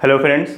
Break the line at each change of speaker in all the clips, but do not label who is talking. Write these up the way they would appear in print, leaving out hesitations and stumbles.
Hello friends,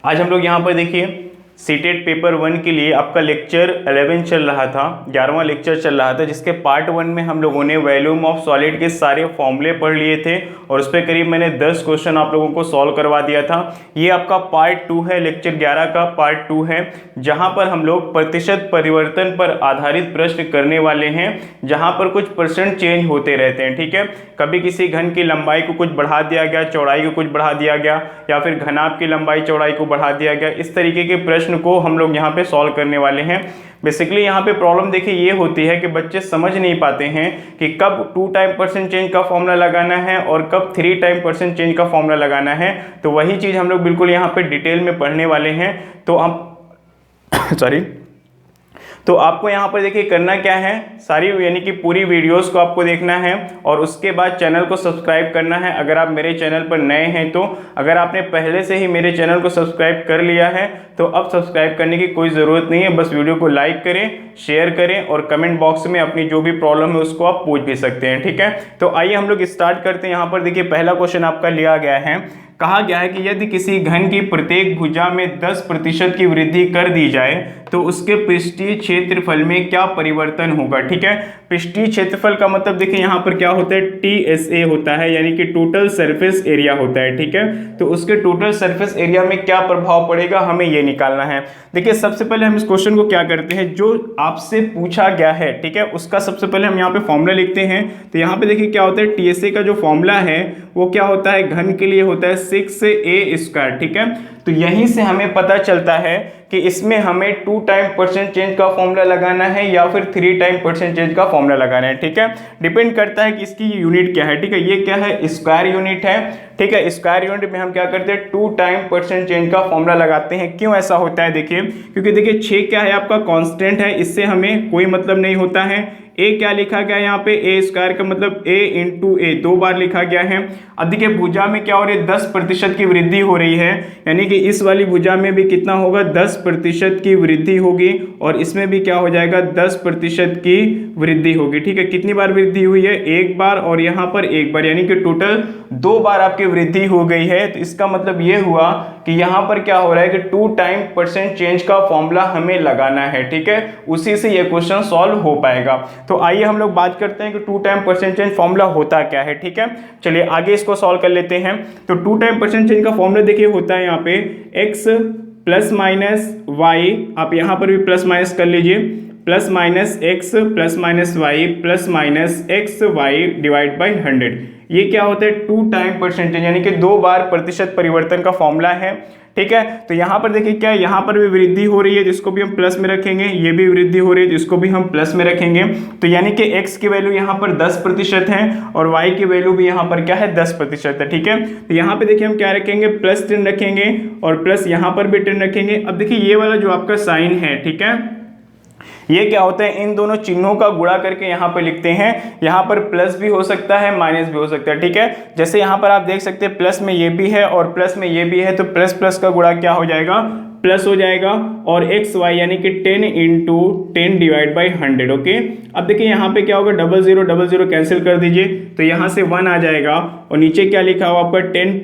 आज हम लोग यहाँ पर देखिए सीटेट पेपर 1 के लिए आपका लेक्चर 11 चल रहा था, 11वां लेक्चर चल रहा था, जिसके पार्ट 1 में हम लोगों ने वॉल्यूम ऑफ सॉलिड के सारे फॉर्मूले पढ़ लिए थे और उस पर करीब मैंने 10 क्वेश्चन आप लोगों को सॉल्व करवा दिया था। ये आपका पार्ट 2 है, लेक्चर 11 का पार्ट 2 है, जहाँ पर हम लोग प्रतिशत परिवर्तन पर आधारित प्रश्न करने वाले हैं, जहाँ पर कुछ परसेंट चेंज होते रहते हैं। ठीक है, कभी किसी घन की लंबाई को कुछ बढ़ा दिया गया, चौड़ाई को कुछ बढ़ा दिया गया, या फिर घनाभ की लंबाई चौड़ाई को बढ़ा दिया गया। इस तरीके के प्रश्न को हम लोग यहाँ पे सॉल्व करने वाले हैं। बेसिकली यहाँ पे प्रॉब्लम देखिए ये होती है कि बच्चे समझ नहीं पाते हैं कि कब 2 टाइम परसेंट चेंज का फॉर्मूला लगाना है और कब 3 टाइम परसेंट चेंज का फॉर्मूला लगाना है। तो वही चीज़ हम लोग बिल्कुल यहाँ पे डिटेल में पढ़ने वाले हैं। तो आप तो आपको यहाँ पर देखिए करना क्या है, सारी यानी कि पूरी वीडियोस को आपको देखना है और उसके बाद चैनल को सब्सक्राइब करना है। अगर आप मेरे चैनल पर नए हैं तो अगर आपने पहले से ही मेरे चैनल को सब्सक्राइब कर लिया है तो अब सब्सक्राइब करने की कोई ज़रूरत नहीं है। बस वीडियो को लाइक करें, शेयर करें और कमेंट बॉक्स में अपनी जो भी प्रॉब्लम है उसको आप पूछ भी सकते हैं। ठीक है, तो आइए हम लोग स्टार्ट करते हैं। यहाँ पर देखिए पहला क्वेश्चन आपका लिया गया है, कहा गया है कि यदि किसी घन की प्रत्येक भुजा में 10% की वृद्धि कर दी जाए तो उसके पृष्ठीय क्षेत्रफल में क्या परिवर्तन होगा। ठीक है, पृष्ठीय क्षेत्रफल का मतलब देखिए यहाँ पर क्या होता है, TSA होता है, यानी कि टोटल सरफेस एरिया होता है। ठीक है, तो उसके टोटल सरफेस एरिया में क्या प्रभाव पड़ेगा हमें ये निकालना है। देखिए सबसे पहले हम इस क्वेश्चन को क्या करते हैं, जो आपसे पूछा गया है, ठीक है, उसका सबसे पहले हम यहाँ पे फॉर्मूला लिखते हैं। तो यहाँ पे देखिए क्या होता है, TSA का जो फॉर्मूला है वो क्या होता है, घन के लिए होता है 6a²। ठीक है, तो यहीं से हमें पता चलता है कि इसमें हमें 2 टाइम परसेंट चेंज का फॉर्मूला लगाना है या फिर 3 टाइम परसेंट चेंज का फॉर्मूला लगाना है। ठीक है, डिपेंड करता है कि इसकी यूनिट क्या है। ठीक है, ये क्या है, स्क्वायर यूनिट है। ठीक है, स्क्वायर यूनिट में हम क्या करते हैं, 2 टाइम परसेंट चेंज का फॉर्मूला लगाते हैं। क्यों ऐसा होता है देखिए, क्योंकि देखिए 6 क्या है आपका कांस्टेंट है, इससे हमें कोई मतलब नहीं होता है। ए क्या लिखा गया है यहाँ पे, ए स्क्वायर का मतलब a इंटू ए 2 बार लिखा गया है। अब देखिए भुजा में क्या हो रही है, 10% की वृद्धि हो रही है, यानी कि इस वाली भुजा में भी कितना होगा, 10% की वृद्धि होगी और इसमें भी क्या हो जाएगा, 10% की वृद्धि होगी। ठीक है, कितनी बार वृद्धि हुई है, एक बार और यहाँ पर एक बार, यानी कि टोटल 2 बार आपकी वृद्धि हो गई है। तो इसका मतलब ये हुआ कि यहाँ पर क्या हो रहा है कि 2 टाइम परसेंट चेंज का फॉर्मूला हमें लगाना है। ठीक है, उसी से ये क्वेश्चन सॉल्व हो पाएगा। तो आइए हम लोग बात करते हैं कि 2 टाइम परसेंट चेंज फॉर्मूला होता क्या है। ठीक है, चलिए आगे इसको सॉल्व कर लेते हैं। तो 2 टाइम परसेंट चेंज का फॉर्मूला देखिए होता है यहाँ पे x प्लस माइनस वाई, आप यहाँ पर भी प्लस माइनस कर लीजिए, plus minus X plus minus Y plus minus X Y divide by 100। ये क्या होता है, 2 टाइम परसेंटेज, यानी कि 2 बार प्रतिशत परिवर्तन का फॉर्मूला है। ठीक है, तो यहाँ पर देखिए क्या है, यहाँ पर भी वृद्धि हो रही है जिसको भी हम प्लस में रखेंगे, ये भी वृद्धि हो रही है जिसको भी हम प्लस में रखेंगे। तो यानी कि x की वैल्यू यहाँ पर 10% है और y की वैल्यू भी यहाँ पर क्या है, 10% है। ठीक है, तो यहाँ पे देखिए हम क्या रखेंगे, प्लस 10 रखेंगे और प्लस यहाँ पर भी 10 रखेंगे। अब देखिए ये वाला जो आपका साइन है, ठीक है, ये क्या होता है, इन दोनों चिन्हों का गुणा करके यहाँ पर लिखते हैं। यहाँ पर प्लस भी हो सकता है, माइनस भी हो सकता है। ठीक है, जैसे यहाँ पर आप देख सकते हैं प्लस में ये भी है और प्लस में ये भी है, तो प्लस प्लस का गुणा क्या हो जाएगा, प्लस हो जाएगा और एक्स वाई यानी कि 10 इंटू 10 डिवाइड बाई 100। ओके, अब देखिए यहाँ पे क्या होगा, 00 कैंसिल कर दीजिए तो यहाँ से 1 आ जाएगा और नीचे क्या लिखा हुआ आपका 10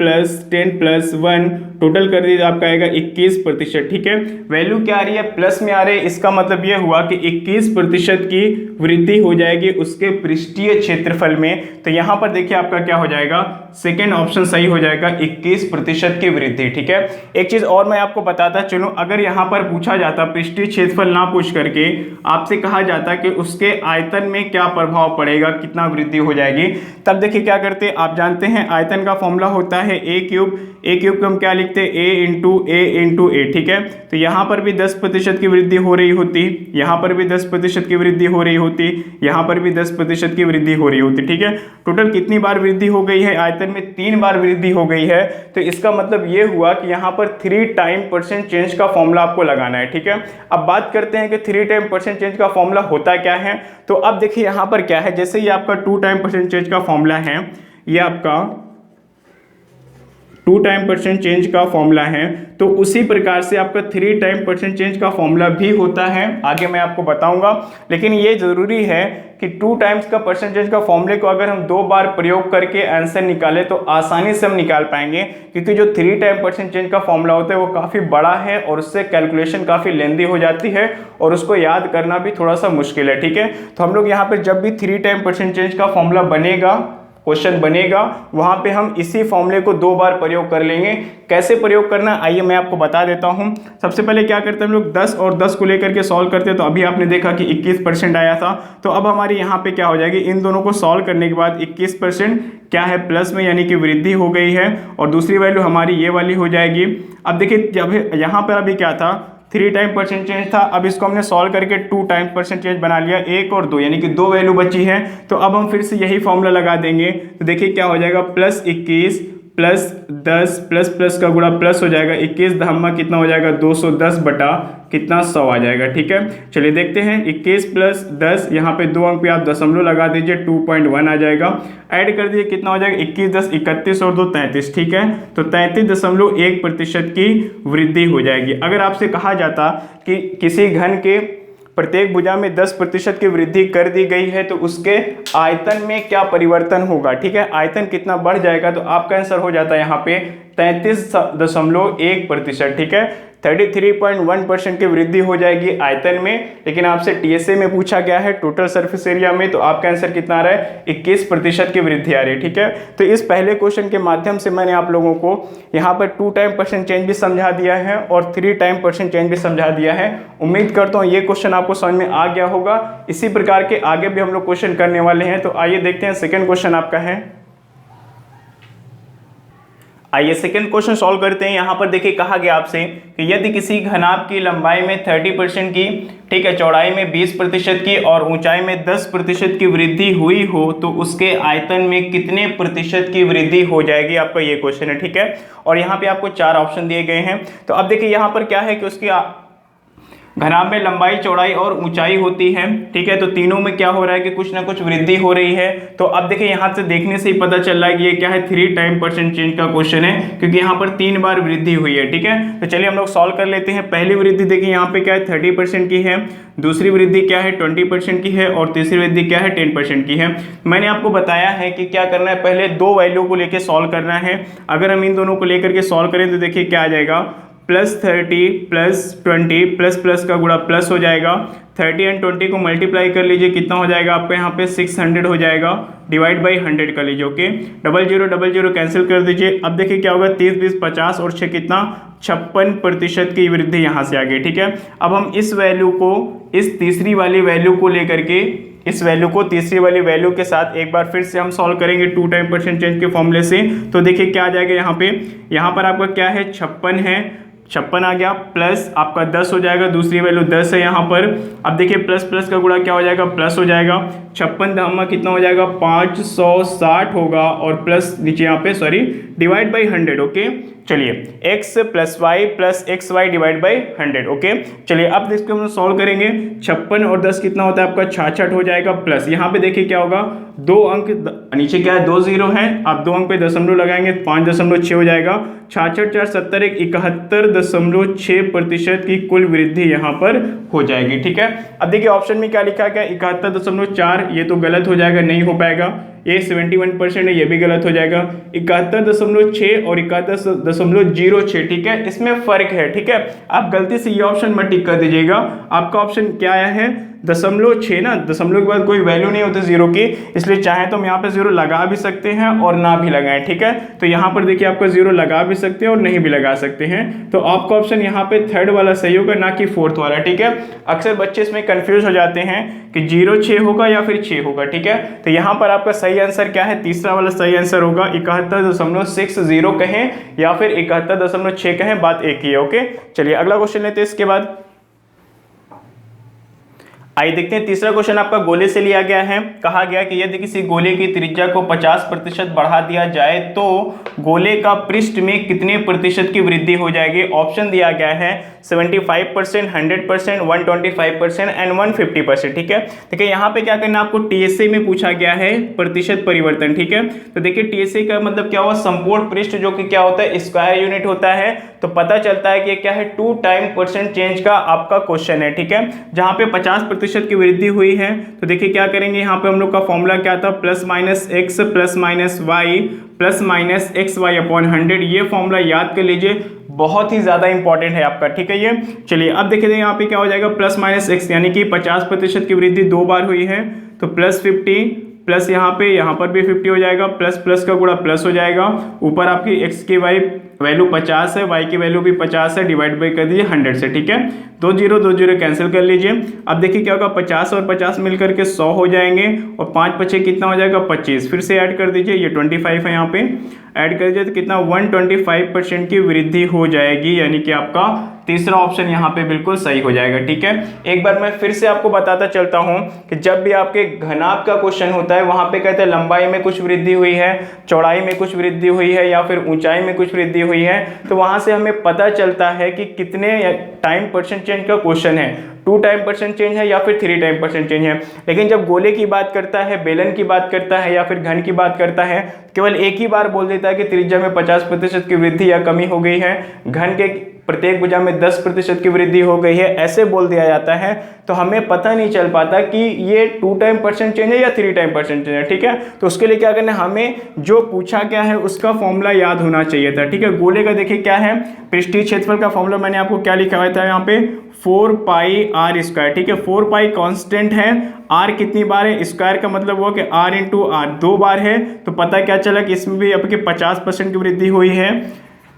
प्लस 1 टोटल कर दीजिए, आपका आएगा 21%। ठीक है, वैल्यू क्या आ रही है, प्लस में आ रही है, इसका मतलब ये हुआ कि 21% की वृद्धि हो जाएगी उसके पृष्ठीय क्षेत्रफल में। तो यहाँ पर देखिए आपका क्या हो जाएगा, सेकेंड ऑप्शन सही हो जाएगा, 21% की वृद्धि। ठीक है, एक चीज और मैं आपको बताता चलो, अगर यहाँ पर पूछा जाता पृष्ठीय क्षेत्रफल ना पूछ करके आपसे कहा जाता कि उसके आयतन में क्या प्रभाव पड़ेगा, कितना वृद्धि हो जाएगी, तब देखिए क्या करते, आप जानते हैं आयतन का फॉर्मूला होता है a क्यूब। a क्यूब को हम क्या लिखते हैं, a इंटू ए। ठीक है, तो यहाँ पर भी 10% की वृद्धि हो रही होती, यहाँ पर भी 10% की वृद्धि हो रही होती, यहाँ पर भी 10% की वृद्धि हो रही होती। ठीक है, टोटल कितनी बार वृद्धि हो गई है, आयतन में 3 बार वृद्धि हो गई है। तो इसका मतलब ये हुआ कि यहाँ पर 3 टाइम परसेंट चेंज का फॉर्मूला आपको लगाना है। ठीक है, अब बात करते हैं कि 3 टाइम परसेंट चेंज का फॉर्मूला होता क्या है। तो अब देखिए यहाँ पर क्या है, जैसे ये आपका 2 टाइम परसेंट चेंज का फॉर्मूला है, ये आपका 2 टाइम परसेंट चेंज का फॉर्मूला है, तो उसी प्रकार से आपका 3 टाइम परसेंट चेंज का फॉर्मूला भी होता है, आगे मैं आपको बताऊंगा। लेकिन ये जरूरी है कि 2 टाइम्स का परसेंट चेंज का फॉर्मूले को अगर हम 2 बार प्रयोग करके आंसर निकालें तो आसानी से हम निकाल पाएंगे, क्योंकि जो 3 टाइम परसेंट चेंज का फॉर्मूला होता है वो काफ़ी बड़ा है और उससे कैलकुलेशन काफ़ी लेंदी हो जाती है और उसको याद करना भी थोड़ा सा मुश्किल है, ठीक है। तो हम लोग यहाँ पर जब भी 3 टाइम परसेंट चेंज का फॉर्मूला बनेगा, क्वेश्चन बनेगा, वहां पे हम इसी फॉर्मूले को 2 बार प्रयोग कर लेंगे। कैसे प्रयोग करना, आइए मैं आपको बता देता हूं। सबसे पहले क्या करते हैं हम लोग 10 और 10 को लेकर के सॉल्व करते हैं, तो अभी आपने देखा कि 21% आया था, तो अब हमारे यहाँ पे क्या हो जाएगी, इन दोनों को सॉल्व करने के बाद 21% क्या है प्लस में, यानी कि वृद्धि हो गई है, और दूसरी वैल्यू हमारी ये वाली हो जाएगी। अब देखिए जब यहाँ पर अभी क्या था, 3 टाइम परसेंट चेंज था, अब इसको हमने सॉल्व करके 2 टाइम परसेंट चेंज बना लिया, 1 और 2 यानी कि 2 वैल्यू बची है। तो अब हम फिर से यही फॉर्मूला लगा देंगे, तो देखिए क्या हो जाएगा, प्लस 21 प्लस 10 प्लस प्लस का गुणा प्लस हो जाएगा, 21 धम्मा कितना हो जाएगा, 210 बटा कितना 100 आ जाएगा, ठीक है। चलिए देखते हैं, 21 प्लस 10, यहाँ पे 2 अंक पे आप दशमलव लगा दीजिए, 2.1 आ जाएगा। ऐड कर दिए कितना हो जाएगा, 21 10 31 और 2 33, ठीक है। तो 33.1% की वृद्धि हो जाएगी। अगर आपसे कहा जाता कि किसी घन के प्रत्येक भुजा में 10% की वृद्धि कर दी गई है तो उसके आयतन में क्या परिवर्तन होगा, ठीक है, आयतन कितना बढ़ जाएगा, तो आपका आंसर हो जाता है यहाँ पे 33.1%, ठीक है। 33.1% की वृद्धि हो जाएगी आयतन में। लेकिन आपसे टीएसए में पूछा गया है टोटल सरफेस एरिया में, तो आपका आंसर कितना आ रहा है, 21% की वृद्धि आ रही है, ठीक है। तो इस पहले क्वेश्चन के माध्यम से मैंने आप लोगों को यहाँ पर 2 टाइम परसेंट चेंज भी समझा दिया है और 3 टाइम परसेंट चेंज भी समझा दिया है। उम्मीद करता हूँ ये क्वेश्चन आपको समझ में आ गया होगा। इसी प्रकार के आगे भी हम लोग क्वेश्चन करने वाले हैं, तो आइए देखते हैं सेकेंड क्वेश्चन आपका है। आइए सेकंड क्वेश्चन सॉल्व करते हैं। यहाँ पर देखिए कहा गया आपसे कि यदि किसी घनाभ की लंबाई में 30% की, ठीक है, चौड़ाई में 20% की और ऊंचाई में 10% की वृद्धि हुई हो तो उसके आयतन में कितने प्रतिशत की वृद्धि हो जाएगी, आपका ये क्वेश्चन है, ठीक है। और यहाँ पे आपको 4 ऑप्शन दिए गए हैं। तो अब देखिए यहाँ पर क्या है कि उसकी घनाभ में लंबाई, चौड़ाई और ऊंचाई होती है, ठीक है। तो तीनों में क्या हो रहा है कि कुछ ना कुछ वृद्धि हो रही है। तो अब देखिए यहाँ से देखने से ही पता चल रहा है कि ये क्या है, 3 टाइम परसेंट चेंज का क्वेश्चन है, क्योंकि यहाँ पर 3 बार वृद्धि हुई है, ठीक है। तो चलिए हम लोग सॉल्व कर लेते हैं। पहली वृद्धि देखिए यहाँ पे क्या है, 30% की है, दूसरी वृद्धि क्या है, 20% की है, और तीसरी वृद्धि क्या है, 10% की है। मैंने आपको बताया है कि क्या करना है, पहले 2 वैल्यू को लेकर सॉल्व करना है। अगर हम इन दोनों को लेकर के सॉल्व करें तो देखिए क्या आ जाएगा, +30 +20 प्लस प्लस का गुणा प्लस हो जाएगा, 30 एंड 20 को मल्टीप्लाई कर लीजिए, कितना हो जाएगा आपका यहाँ पे 600 हो जाएगा, डिवाइड बाई 100 कर लीजिए, ओके। 00 कैंसिल कर दीजिए। अब देखिए क्या होगा, 30 20 50 और 6 कितना, 56% की वृद्धि यहाँ से आ गई, ठीक है। अब हम इस वैल्यू को, इस तीसरी वाली वैल्यू को लेकर के, इस वैल्यू को तीसरी वाली वैल्यू के साथ एक बार फिर से हम सॉल्व करेंगे 2 टाइम परसेंट चेंज के फॉर्मूले से। तो देखिए क्या आ जाएगा यहाँ पे, यहाँ पर आपका क्या है, 56 है, 56 आ गया, प्लस आपका 10 हो जाएगा, दूसरी वैल्यू 10 है यहाँ पर। अब देखिए प्लस प्लस का गुणा क्या हो जाएगा, प्लस हो जाएगा, 56 धामा कितना हो जाएगा, 560 होगा, और प्लस नीचे यहाँ पे सॉरी डिवाइड बाई 100, ओके। चलिए x plus Y plus X Y divide by 100, okay. चलिए अब इसको हम सॉल्व करेंगे। 56 और 10 कितना होता है आपका, 66 हो जाएगा, प्लस यहाँ पे देखिए क्या होगा, 2 अंक नीचे क्या है, 2 0 है, आप 2 अंक पे दशमलव लगाएंगे, 5.6 हो जाएगा, 66 4 70 71.6% की कुल वृद्धि यहाँ पर हो जाएगी, ठीक है। अब देखिए ऑप्शन में क्या लिखा गया, 71.4, ये तो गलत हो जाएगा, नहीं हो पाएगा। ये 71% है, ये भी गलत हो जाएगा। 71.6 और 71.06, ठीक है, इसमें फर्क है, ठीक है। आप गलती से ये ऑप्शन मत टिक कर दीजिएगा। आपका ऑप्शन क्या आया है, 0.6 ना, दशमलव के बाद कोई वैल्यू नहीं होती जीरो की, इसलिए चाहे तो हम यहाँ पे 0 लगा भी सकते हैं और ना भी लगाएं, ठीक है। तो यहाँ पर देखिए आपका 0 लगा भी सकते हैं और नहीं भी लगा सकते हैं। तो आपका ऑप्शन यहाँ पे 3rd वाला सही होगा, ना कि 4th वाला, ठीक है। अक्सर बच्चे इसमें कंफ्यूज हो जाते हैं कि 0.6 होगा या फिर 6 होगा, ठीक है। तो यहाँ पर आपका सही आंसर क्या है, तीसरा वाला सही आंसर होगा, 71.60 कहें या फिर 71.6 कहें, बात एक ही है, ओके। चलिए अगला क्वेश्चन लेते हैं इसके बाद। आइए देखते हैं तीसरा क्वेश्चन आपका गोले से लिया गया है। कहा गया कि यदि किसी गोले की त्रिज्या को 50% बढ़ा दिया जाए तो गोले का पृष्ठ में कितने प्रतिशत की वृद्धि हो जाएगी। ऑप्शन दिया गया है 75%, 100%, 125% एंड 150%। ठीक है, देखिए यहाँ पे क्या करना है आपको, टीएसए में पूछा गया है प्रतिशत परिवर्तन। ठीक है, तो देखिए टीएसए का मतलब क्या हुआ, संपूर्ण पृष्ठ, जो कि क्या होता है स्क्वायर यूनिट होता है। तो पता चलता है कि क्या है 2 टाइम परसेंट चेंज का आपका क्वेश्चन है। ठीक है, जहां पे 50% की वृद्धि हुई है तो देखिए क्या करेंगे, यहाँ पे हम लोग का फॉर्मूला क्या था, plus minus X plus minus Y plus minus X Y upon 100। ये फॉर्मूला याद कर लीजिए, बहुत ही ज्यादा इंपॉर्टेंट है आपका। ठीक है, ये चलिए अब देखिए यहाँ पे क्या हो जाएगा, प्लस माइनस एक्स यानी कि 50% की वृद्धि 2 बार हुई है तो प्लस 50 प्लस यहाँ पर भी 50 हो जाएगा, प्लस प्लस का गुणा प्लस हो जाएगा, ऊपर आपकी एक्स की वाई वैल्यू 50 है, वाई की वैल्यू भी 50 है, डिवाइड बाई कर दीजिए 100 से। ठीक है, 2 जीरो कैंसिल कर लीजिए। अब देखिए क्या होगा, 50 और 50 मिलकर के 100 हो जाएंगे और 5 पचे कितना हो जाएगा 25, फिर से ऐड कर दीजिए, ये 25 है, यहाँ पे ऐड कर दीजिए तो कितना 125% की वृद्धि हो जाएगी, यानी कि आपका तीसरा ऑप्शन यहाँ पे बिल्कुल सही हो जाएगा। ठीक है, एक बार मैं फिर से आपको बताता चलता हूँ कि जब भी आपके घनाभ का क्वेश्चन होता है वहां पे कहते हैं लंबाई में कुछ वृद्धि हुई है, चौड़ाई में कुछ वृद्धि हुई है या फिर ऊंचाई में कुछ वृद्धि हुई है, तो वहां से हमें पता चलता है कि कितने टाइम परसेंट चेंज का क्वेश्चन है, 2 टाइम परसेंट चेंज है या फिर 3 टाइम परसेंट चेंज है। लेकिन जब गोले की बात करता है, बेलन की बात करता है या फिर घन की बात करता है, केवल एक ही बार बोल देता है कि त्रिज्या में 50% की वृद्धि या कमी हो गई है, घन के प्रत्येक भुजा में 10% की वृद्धि हो गई है, ऐसे बोल दिया जाता है, तो हमें पता नहीं चल पाता कि ये 2 टाइम परसेंट चेंज है या 3 टाइम परसेंट चेंज है। ठीक है, तो उसके लिए क्या करना है, हमें जो पूछा क्या है उसका फॉर्मूला याद होना चाहिए था। ठीक है, गोले का देखिए क्या है, पृष्ठीय क्षेत्रफल का फॉर्मूला मैंने आपको क्या लिखा हुआ था यहाँ पे, 4 पाई आर स्क्वायर। ठीक है, 4 पाई कांस्टेंट है, आर कितनी बार है, स्क्वायर का मतलब हुआ कि आर इंटू आर 2 बार है, तो पता क्या चला कि इसमें भी आपके 50% की वृद्धि हुई है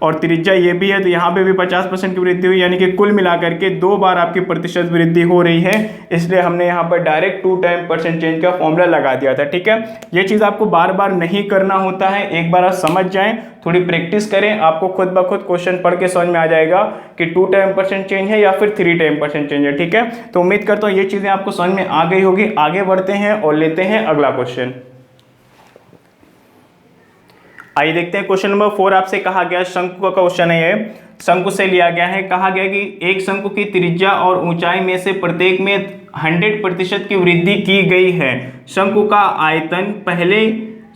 और त्रिज्या ये भी है तो यहाँ पे भी 50% की वृद्धि हुई, यानी कि कुल मिलाकर के 2 बार आपकी प्रतिशत वृद्धि हो रही है, इसलिए हमने यहाँ पर डायरेक्ट 2 टाइम परसेंट चेंज का फॉर्मूला लगा दिया था। ठीक है, ये चीज़ आपको बार बार नहीं करना होता है, एक बार आप समझ जाएं, थोड़ी प्रैक्टिस करें, आपको खुद ब खुद क्वेश्चन पढ़ के समझ में आ जाएगा कि 2 टाइम परसेंट चेंज है या फिर 3 टाइम परसेंट चेंज है। ठीक है, तो उम्मीद करता हूँ ये चीज़ें आपको समझ में आ गई होगी। आगे बढ़ते हैं और लेते हैं अगला क्वेश्चन। आइए देखते हैं क्वेश्चन नंबर 4, आपसे कहा गया शंकु का क्वेश्चन है, ये शंकु से लिया गया है। कहा गया कि एक शंकु की त्रिज्या और ऊंचाई में से प्रत्येक में 100% की वृद्धि की गई है, शंकु का आयतन पहले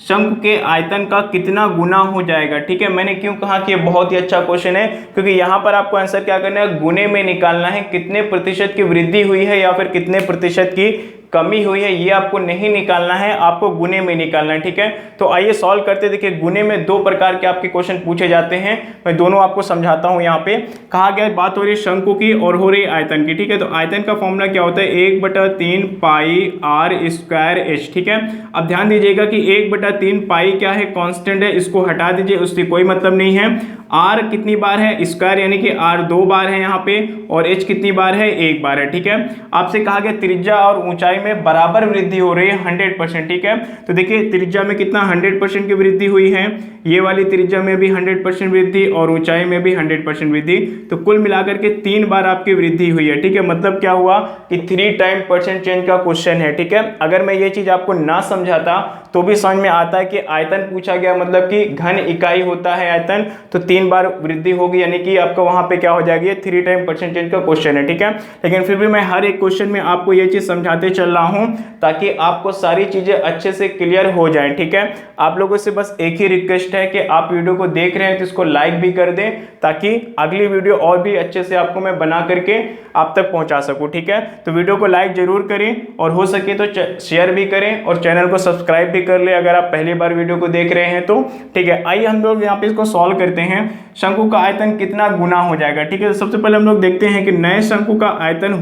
शंकु के आयतन का कितना गुना हो जाएगा। ठीक है, मैंने क्यों कहा कि ये बहुत ही अच्छा क्वेश्चन है, क्योंकि यहाँ पर आपको आंसर क्या करना है, गुने में निकालना है, कितने प्रतिशत की वृद्धि हुई है या फिर कितने प्रतिशत की कमी हुई है, ये आपको नहीं निकालना है, आपको गुने में निकालना है। ठीक है, तो आइए सॉल्व करते। देखिए गुने में 2 प्रकार के आपके क्वेश्चन पूछे जाते हैं, मैं दोनों आपको समझाता हूं। यहाँ पे कहा गया बात हो रही है शंकु की और हो रही आयतन की। ठीक है, तो आयतन का फॉर्मूला क्या होता है, 1/3 पाई आर स्क्वायर एच। ठीक है, अब ध्यान दीजिएगा कि 1/3 पाई क्या है, कांस्टेंट है, इसको हटा दीजिए, उससे कोई मतलब नहीं है। आर कितनी बार है, स्क्वायर यानी कि आर 2 बार है यहाँ पे, और एच कितनी बार है, 1 बार है। ठीक है, आपसे कहा गया त्रिज्या और ऊंचाई में बराबर वृद्धि हो रही है 100%। ठीक है, तो देखिए त्रिज्या में कितना 100% की वृद्धि हुई है, ये वाली त्रिज्या में भी 100% वृद्धि और ऊंचाई में भी 100% वृद्धि, तो कुल मिलाकर के 3 बार आपकी वृद्धि हुई है। ठीक है, मतलब क्या हुआ कि 3 टाइम परसेंट चेंज का क्वेश्चन है। ठीक है, अगर मैं ये चीज आपको ना समझाता तो भी समझ में आता है कि आयतन पूछा गया, मतलब कि घन इकाई होता है आयतन, तो 3 बार वृद्धि होगी, यानी कि आपका वहां पे क्या हो जाएगी, 3 टाइम परसेंट चेंज का क्वेश्चन है। ठीक है, लेकिन फिर भी मैं हर एक क्वेश्चन में आपको ये चीज समझाते चल रहा हूं ताकि आपको सारी चीजें अच्छे से क्लियर हो जाएं। ठीक है, आप लोगों से बस एक ही रिक्वेस्ट है कि आप वीडियो को देख रहे हैं तो इसको लाइक भी कर दें, ताकि अगली वीडियो और भी अच्छे से आपको मैं बना करके आप तक पहुंचा सकूं। ठीक है, तो वीडियो को लाइक जरूर करें और हो सके तो शेयर भी करें और चैनल को सब्सक्राइब भी कर ले अगर आप पहली बार वीडियो को देख रहे हैं तो। ठीक है, आइए हम लोग यहाँ पे इसको सॉल्व करते हैं। शंकु का आयतन कितना गुना हो जाएगा। ठीक है, तो सबसे पहले हम लोग देखते हैं कि नए शंकु का आयतन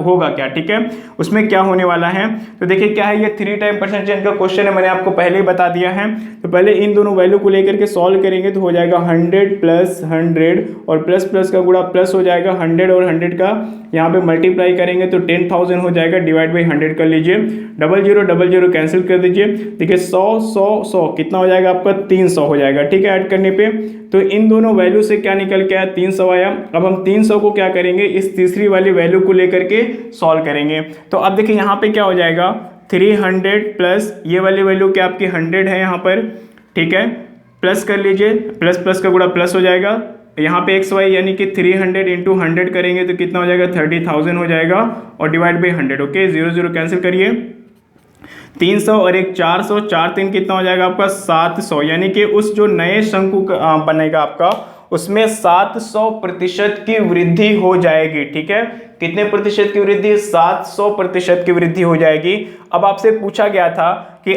होगा क्या। ठीक है, उसमें क्या होने वाला है, तो देखिए क्या है, ये 3 टाइम परसेंट चेंज का क्वेश्चन है, मैंने आपको पहले ही बता दिया है। तो पहले इन दोनों वैल्यू को लेकर के सॉल्व करेंगे तो हो जाएगा 100 प्लस 100 और प्लस प्लस का गुणा प्लस हो जाएगा, 100 और 100 का यहाँ पे मल्टीप्लाई करेंगे तो 10,000 हो जाएगा, डिवाइड बाई 100 कर लीजिए, 00 कैंसिल कर दीजिए। देखिए 100 कितना हो जाएगा आपका, 300 हो जाएगा। ठीक है, ऐड करने पे तो इन दोनों वैल्यू से क्या निकल के आया, 300 आया। अब हम 300 को क्या करेंगे, इस तीसरी वाली वैल्यू को लेकर के सॉल्व करेंगे। तो अब देखिए यहाँ पे क्या हो जाएगा, 300 प्लस ये वाली वैल्यू क्या आपकी 100 है यहाँ पर। ठीक है, प्लस कर लीजिए, प्लस प्लस का गुणा प्लस हो जाएगा, यहाँ पे एक्स वाई यानी कि 300 इंटू 100 करेंगे तो कितना हो जाएगा 30,000 हो जाएगा और डिवाइड बाई 100। ओके, 0 0 कैंसिल करिए, 300 और एक 400, 4 3 कितना हो जाएगा आपका 700, यानी कि उस जो नए शंकु बनेगा आपका उसमें 700% की वृद्धि हो जाएगी। ठीक है, कितने प्रतिशत की वृद्धि? 700% की वृद्धि हो जाएगी। अब आपसे पूछा गया था कि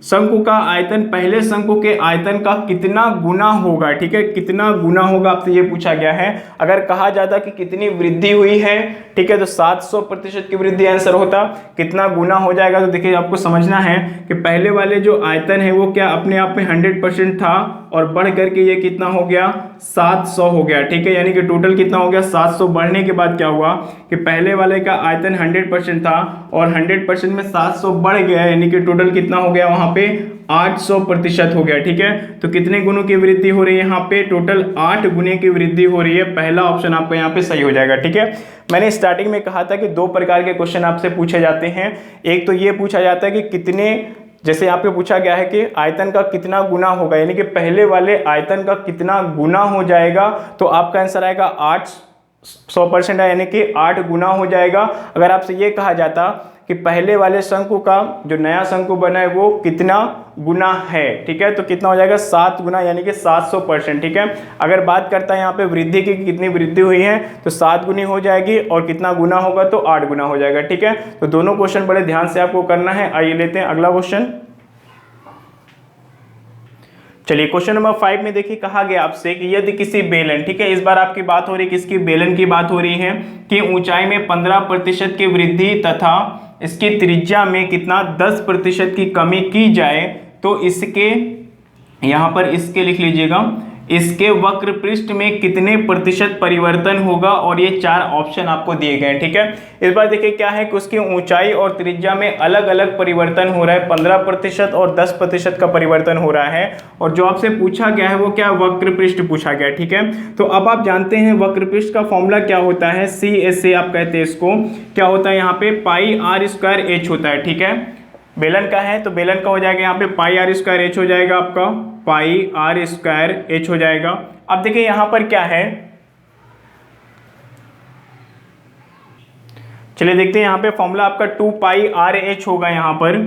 शंकु का आयतन पहले शंकु के आयतन का कितना गुना होगा। ठीक है, कितना गुना होगा आपसे ये पूछा गया है। अगर कहा जाता कि कितनी वृद्धि हुई है, ठीक है, तो 700% की वृद्धि आंसर होता। कितना गुना हो जाएगा तो देखिए आपको समझना है कि पहले वाले जो आयतन है वो क्या अपने आप में 100% था और बढ़ करके ये कितना हो गया 700 हो गया। ठीक है, यानी कि टोटल कितना हो गया 700। बढ़ने के बाद क्या हुआ कि पहले वाले का आयतन 100% था और 100% में 700 बढ़ गया, यानी कि टोटल कितना हो गया वहां पे 800% हो गया। ठीक है, तो कितने गुणों की वृद्धि हो रही है यहाँ पे? टोटल 8 गुने की वृद्धि हो रही है। पहला ऑप्शन आपका यहाँ पे सही हो जाएगा। ठीक है, मैंने स्टार्टिंग में कहा था कि 2 प्रकार के क्वेश्चन आपसे पूछे जाते हैं। एक तो ये पूछा जाता है कि कितने, जैसे यहाँ पे पूछा गया है कि आयतन का कितना गुना होगा, यानी कि पहले वाले आयतन का कितना गुना हो जाएगा, तो आपका आंसर आएगा 800% है, यानी कि 8 गुना हो जाएगा। अगर आपसे ये कहा जाता कि पहले वाले शंकु का जो नया शंकु बना है वो कितना गुना है, ठीक है, तो कितना हो जाएगा 7 गुना, यानी कि 700%। ठीक है, अगर बात करता है यहाँ पे वृद्धि की कितनी वृद्धि हुई है तो 7 गुनी हो जाएगी और कितना गुना होगा तो 8 गुना हो जाएगा। ठीक है, तो दोनों क्वेश्चन बड़े ध्यान से आपको करना है। आइए लेते हैं अगला क्वेश्चन। चलिए क्वेश्चन नंबर 5 में देखिए कहा गया आपसे कि यदि किसी बेलन, ठीक है, इस बार आपकी बात हो रही है किसकी? बेलन की बात हो रही है कि ऊंचाई में 15% की वृद्धि तथा इसकी त्रिज्या में कितना 10% की कमी की जाए तो इसके, यहां पर इसके लिख लीजिएगा, इसके वक्र पृष्ठ में कितने प्रतिशत परिवर्तन होगा, और ये 4 ऑप्शन आपको दिए गए हैं। ठीक है, इस बार देखिए क्या है कि उसकी ऊंचाई और त्रिज्या में अलग अलग परिवर्तन हो रहा है, 15% और 10% का परिवर्तन हो रहा है, और जो आपसे पूछा गया है वो क्या? वक्र पृष्ठ पूछा गया। ठीक है, तो अब आप जानते हैं वक्र पृष्ठ का फॉर्मूला क्या होता है, CSA आप कहते हैं इसको, क्या होता है यहाँ पे πr² h होता है। ठीक है, बेलन का है तो बेलन का हो जाएगा यहाँ पे πr² h हो जाएगा, आपका πr² h हो जाएगा। अब देखिए यहां पर क्या है, चलिए देखते हैं यहाँ पे फॉर्मूला आपका 2πrh होगा। यहाँ पर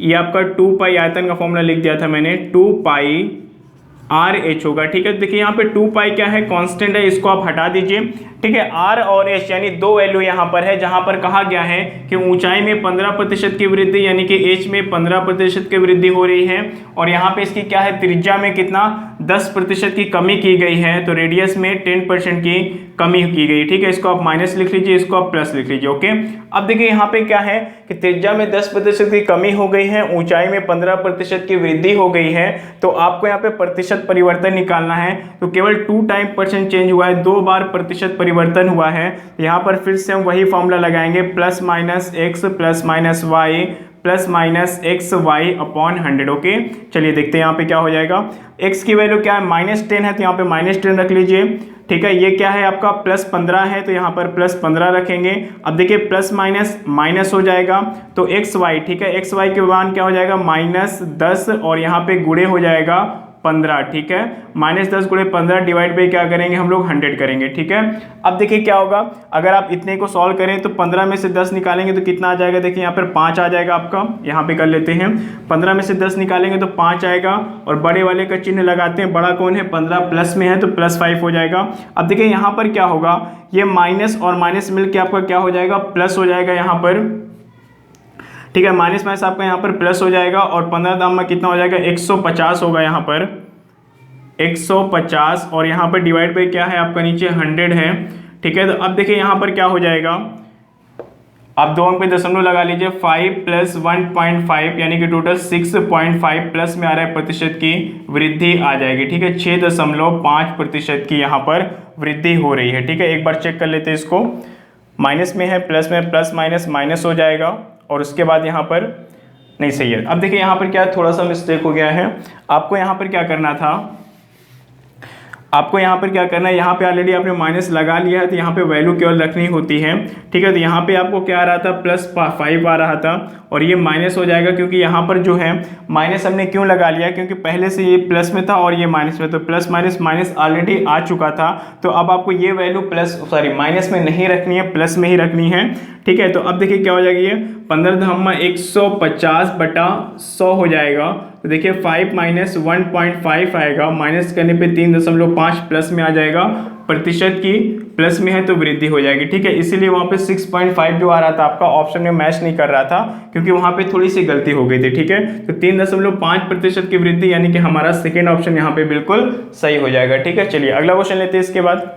ये आपका 2π आयतन का फॉर्मूला लिख दिया था मैंने, 2πrh होगा। ठीक है, देखिए यहाँ पे 2π क्या है? कांस्टेंट है, इसको आप हटा दीजिए। ठीक है, r और h यानी 2 वैल्यू यहाँ पर है, जहां पर कहा गया है कि ऊंचाई में 15% की वृद्धि, यानी कि h में 15% की वृद्धि हो रही है, और यहाँ पे इसकी क्या है? त्रिज्या में कितना 10% की कमी की गई है, तो रेडियस में 10% की कमी की गई। ठीक है, इसको आप माइनस लिख लीजिए, इसको आप प्लस लिख लीजिए। ओके, अब देखिए यहाँ पे क्या है कि त्रिज्या में 10% की कमी हो गई है, ऊंचाई में 15% की वृद्धि हो गई है, तो आपको यहाँ पे प्रतिशत परिवर्तन निकालना है। तो केवल 2 टाइम % चेंज हुआ है, 2 बार प्रतिशत परिवर्तन हुआ है। यहाँ पर फिर से हम वही फॉर्मूला लगाएंगे, plus minus x plus minus Y plus minus X Y upon 100। Okay, चलिए देखते हैं यहाँ पे क्या हो जाएगा। x की वैल्यू क्या है? -10 है, तो यहाँ पे -10 रख लीजिए। ठीक है, ये क्या है आपका +15 है, तो यहाँ पर +15 रखेंगे। अब देखिए प्लस माइनस माइनस हो जाएगा, तो एक्स वाई, ठीक है, एक्स वाई के मान क्या हो जाएगा? -10 और यहाँ पे गुणे हो जाएगा 15। ठीक है, -10 गुणे 15 डिवाइड बाई क्या करेंगे हम लोग? 100 करेंगे। ठीक है, अब देखिए क्या होगा, अगर आप इतने को सॉल्व करें तो 15 में से 10 निकालेंगे तो कितना आ जाएगा? देखिए यहाँ पर 5 आ जाएगा आपका, यहाँ पे कर लेते हैं, 15 में से 10 निकालेंगे तो 5 आएगा, और बड़े वाले का चिन्ह लगाते हैं, बड़ा कौन है? 15 प्लस में है तो +5 हो जाएगा। अब देखिए यहाँ पर क्या होगा, ये माइनस और माइनस मिलकर आपका क्या हो जाएगा? प्लस हो जाएगा यहाँ पर। ठीक है, माइनस माइनस आपका यहाँ पर प्लस हो जाएगा, और 15 दाम में कितना हो जाएगा? 150 होगा यहाँ पर, 150, और यहाँ पर डिवाइड बाई क्या है आपका? नीचे 100 है। ठीक है, तो अब देखिए यहाँ पर क्या हो जाएगा, आप 2 अंक पे दशमलव लगा लीजिए, 5 + 1.5 यानी कि टोटल 6.5 प्लस में आ रहा है प्रतिशत की वृद्धि आ जाएगी। ठीक है, 6.5% की यहाँ पर वृद्धि हो रही है। ठीक है, एक बार चेक कर लेते हैं इसको, माइनस में है, प्लस में प्लस माइनस माइनस हो जाएगा, और उसके बाद यहाँ पर नहीं, सही है। अब देखिए यहाँ पर क्या थोड़ा सा मिस्टेक हो गया है, आपको यहाँ पर क्या करना था, आपको यहाँ पर क्या करना है, यहाँ पे ऑलरेडी आपने माइनस लगा लिया है तो यहाँ पे वैल्यू केवल रखनी होती है, ठीक है। तो यहाँ पे आपको क्या आ रहा था, +5 आ रहा था और ये माइनस हो जाएगा, क्योंकि यहाँ पर जो है माइनस हमने क्यों लगा लिया, क्योंकि पहले से ये प्लस में था और ये माइनस में, तो प्लस माइनस माइनस ऑलरेडी आ चुका था। तो अब आपको ये वैल्यू माइनस में नहीं रखनी है, प्लस में ही रखनी है, ठीक है। तो अब देखिए क्या हो जाएगी, ये 15×150/100 हो जाएगा। तो देखिए 5 - 1.5 आएगा, माइनस करने पे 3.5 प्लस में आ जाएगा, प्रतिशत की प्लस में है तो वृद्धि हो जाएगी, ठीक है। इसीलिए वहाँ पे 6.5 जो आ रहा था आपका ऑप्शन में मैच नहीं कर रहा था, क्योंकि वहाँ पे थोड़ी सी गलती हो गई थी, ठीक है। तो 3.5% की वृद्धि, यानी कि हमारा सेकेंड ऑप्शन यहाँ पे बिल्कुल सही हो जाएगा, ठीक है। चलिए अगला क्वेश्चन लेते हैं इसके बाद।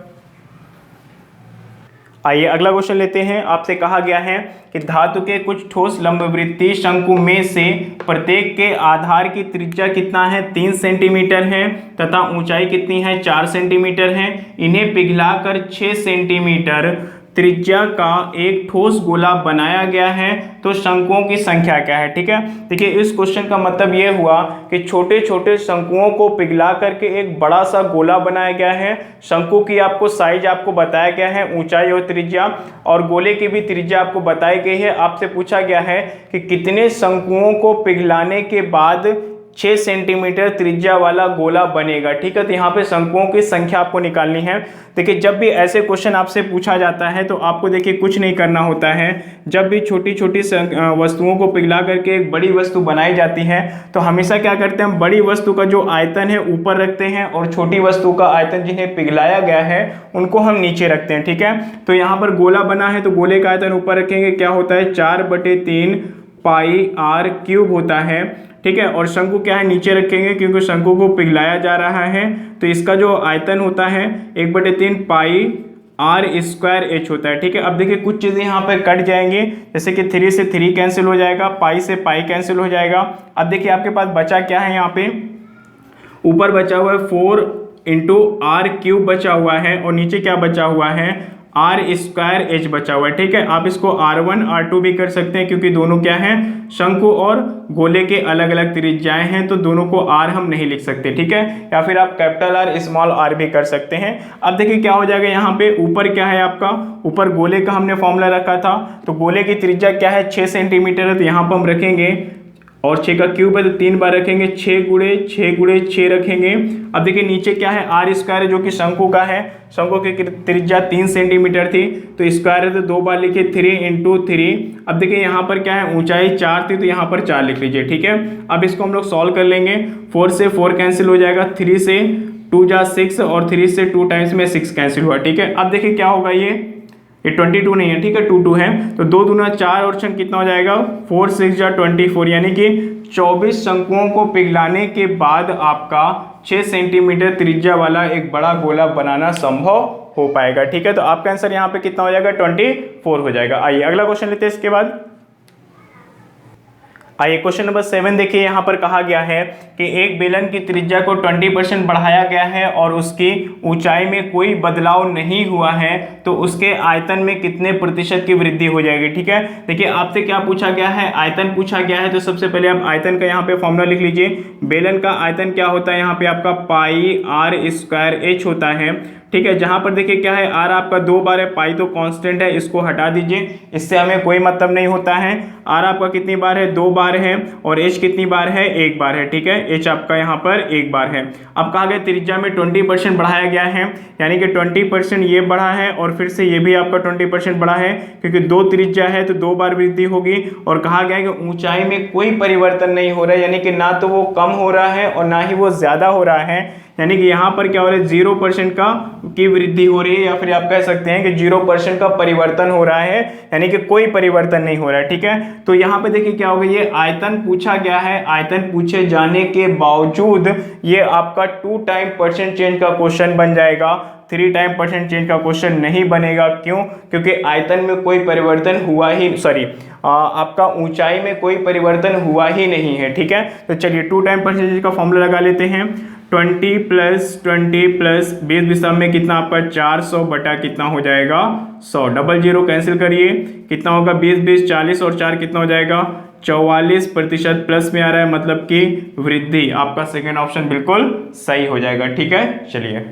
आइए अगला क्वेश्चन लेते हैं। आपसे कहा गया है कि धातु के कुछ ठोस लंबवृत्तीय शंकु में से प्रत्येक के आधार की त्रिज्या कितना है, 3 सेंटीमीटर है तथा ऊंचाई कितनी है, 4 सेंटीमीटर है। इन्हें पिघलाकर 6 सेंटीमीटर त्रिज्या का एक ठोस गोला बनाया गया है, तो शंकुओं की संख्या क्या है, ठीक है। देखिए इस क्वेश्चन का मतलब ये हुआ कि छोटे छोटे शंकुओं को पिघला करके एक बड़ा सा गोला बनाया गया है। शंकु की आपको साइज आपको बताया गया है, ऊंचाई और त्रिज्या, और गोले की भी त्रिज्या आपको बताई गई है। आपसे पूछा गया है कि कितने शंकुओं को पिघलाने के बाद 6 सेंटीमीटर त्रिज्या वाला गोला बनेगा, ठीक है। तो यहाँ पे शंकुओं की संख्या आपको निकालनी है। देखिए जब भी ऐसे क्वेश्चन आपसे पूछा जाता है तो आपको देखिए कुछ नहीं करना होता है। जब भी छोटी छोटी वस्तुओं को पिघला करके एक बड़ी वस्तु बनाई जाती है तो हमेशा क्या करते हैं, हम बड़ी वस्तु का जो आयतन है ऊपर रखते हैं और छोटी वस्तु का आयतन जिन्हें पिघलाया गया है उनको हम नीचे रखते हैं, ठीक है। तो यहाँ पर गोला बना है तो गोले का आयतन ऊपर रखेंगे, क्या होता है 4/3 πr³ होता है, ठीक है। और शंकु क्या है, नीचे रखेंगे क्योंकि शंकु को पिघलाया जा रहा है, तो इसका जो आयतन होता है 1/3 πr² होता है, ठीक है। अब देखिए कुछ चीज़ें यहाँ पर कट जाएंगे, जैसे कि 3 से 3 कैंसिल हो जाएगा, पाई से पाई कैंसिल हो जाएगा। अब देखिए आपके पास बचा क्या है, यहाँ पे ऊपर बचा हुआ है 4 × r³ बचा हुआ है और नीचे क्या बचा हुआ है, r² बचा हुआ है, ठीक है। आप इसको r1 r2 भी कर सकते हैं, क्योंकि दोनों क्या हैं, शंकु और गोले के अलग अलग त्रिज्याएं हैं, तो दोनों को r हम नहीं लिख सकते, ठीक है। या फिर आप कैपिटल R स्मॉल r भी कर सकते हैं। अब देखिए क्या हो जाएगा, यहाँ पे ऊपर क्या है आपका, ऊपर गोले का हमने फॉर्मूला रखा था, तो गोले की त्रिज्या क्या है 6 सेंटीमीटर है, तो यहाँ पर हम रखेंगे, और 6 का क्यूब है तो 3 बार रखेंगे, 6 रखेंगे। अब देखिए नीचे क्या है, r² जो कि शंकु का है, शंकु की त्रिज्या 3 सेंटीमीटर थी, तो स्क्वायर है तो 2 बार लिखिए 3 × 3। अब देखिए यहाँ पर क्या है, ऊंचाई 4 थी तो यहाँ पर 4 लिख लीजिए, ठीक है। अब इसको हम लोग सॉल्व कर लेंगे, 4 से 4 कैंसिल हो जाएगा, 3 से 2 जा 6 और 3 से 2 टाइम्स में 6 कैंसिल हुआ, ठीक है। अब देखिए क्या होगा, ये 22 नहीं है, ठीक है, 2 है, तो 2 दूना 4 और 6 कितना हो जाएगा, 4 6 जा 24, यानी कि 24 शंकुओं को पिघलाने के बाद आपका 6 सेंटीमीटर त्रिज्या वाला एक बड़ा गोला बनाना संभव हो पाएगा, ठीक है। तो आपका आंसर यहाँ पे कितना हो जाएगा, 24 हो जाएगा। आइए अगला क्वेश्चन लेते हैं इसके बाद। आइए क्वेश्चन नंबर 7 देखिए, यहाँ पर कहा गया है कि एक बेलन की त्रिज्या को 20% बढ़ाया गया है और उसकी ऊंचाई में कोई बदलाव नहीं हुआ है, तो उसके आयतन में कितने प्रतिशत की वृद्धि हो जाएगी, ठीक है। देखिए आपसे क्या पूछा गया है, आयतन पूछा गया है, तो सबसे पहले आप आयतन का यहाँ पे फॉर्मूला लिख लीजिए। बेलन का आयतन क्या होता है, यहाँ पे आपका πr² होता है, ठीक है। जहां पर देखिए क्या है, r आपका 2 बार है, पाई तो कांस्टेंट है, इसको हटा दीजिए, इससे हमें कोई मतलब नहीं होता है। r आपका कितनी बार है, 2 बार है, और h कितनी बार है, 1 बार है, ठीक है। h आपका यहाँ पर 1 बार है। अब कहा गया त्रिज्या में 20% बढ़ाया गया है, यानी कि 20% ये बढ़ा है और फिर से ये भी आपका 20% बढ़ा है, क्योंकि 2 त्रिज्या है तो 2 बार वृद्धि होगी। और कहा गया है कि ऊंचाई में कोई परिवर्तन नहीं हो रहा है, यानी कि ना तो वो कम हो रहा है और ना ही वो ज्यादा हो रहा है, यानी कि यहाँ पर क्या हो रहा है, 0% की वृद्धि हो रही है, या फिर आप कह सकते हैं कि 0% का परिवर्तन हो रहा है, यानी कि कोई परिवर्तन नहीं हो रहा है, ठीक है। तो यहाँ पे देखिए क्या होगा, ये आयतन पूछा गया है, आयतन पूछे जाने के बावजूद ये आपका 2 टाइम % चेंज का क्वेश्चन बन जाएगा, 3 टाइम % चेंज का क्वेश्चन नहीं बनेगा। क्यों? क्योंकि आयतन में कोई परिवर्तन हुआ ही, आपका ऊंचाई में कोई परिवर्तन हुआ ही नहीं है, ठीक है। तो चलिए 2 टाइम % का फॉर्मूला लगा लेते हैं। 20 + 20 + 20 दिशा में कितना आपका 400 बटा कितना हो जाएगा 100, डबल जीरो कैंसिल करिए, कितना होगा 20 20 40 और 4 कितना हो जाएगा 44% प्लस में आ रहा है, मतलब कि वृद्धि। आपका सेकेंड ऑप्शन बिल्कुल सही हो जाएगा, ठीक है। चलिए